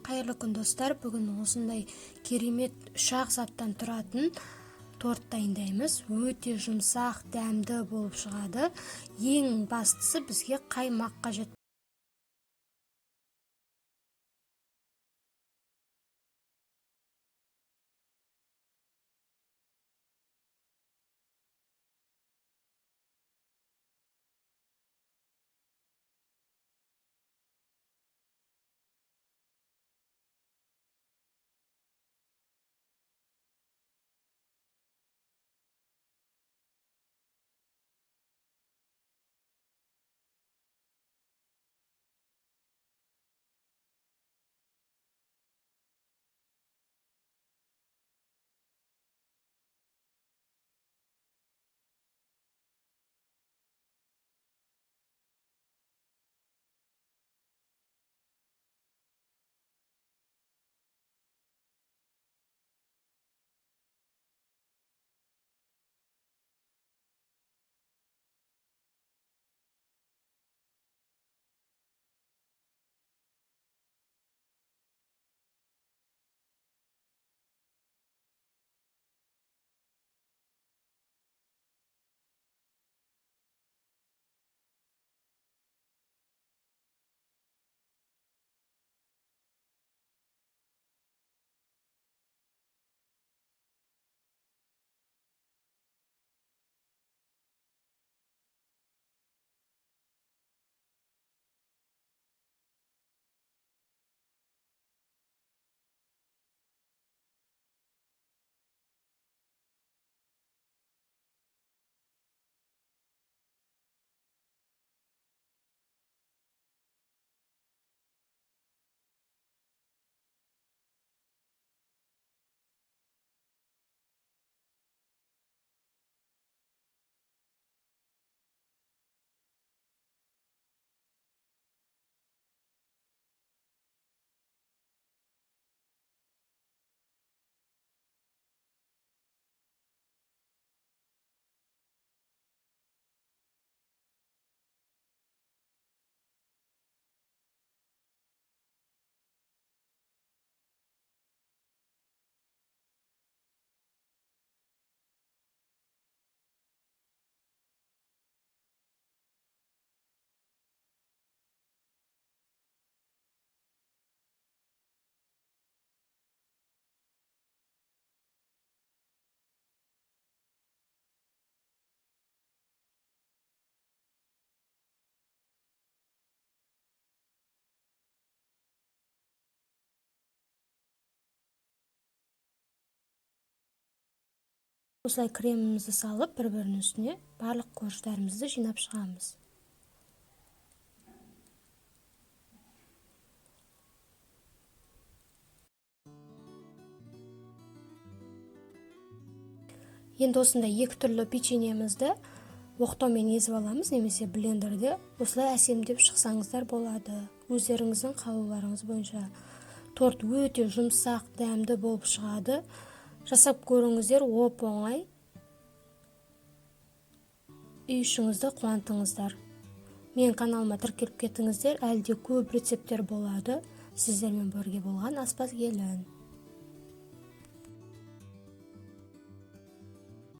Қайырлы күн достар, бүгін осындай керемет 3 заттан тұратын торт дайындаймыз. Өте жұмсақ, дәмді болып шығады. Ең бастысы бізге қаймақ қажет. Осылай кремімізді салып, бір-бірінің үстіне барлық қорждарымызды жинап шығамыз. Енді осындай 2 түрлі печеньемізді оқтаумен езіп аламыз, немесе блендерде. Осылай әсемдеп шықсаңыздар болады. Өздеріңіздің қалауларыңыз бойынша. Торт өте жұмсақ, дәмді болып шығады. Жасап көріңіздер, оп-оңай. Үй ішіңізді қуантыңыздар. Мен каналыма тіркеліп кетіңіздер, әлде көп рецепттер болады. Сіздермен бірге болған Аспаз Келін.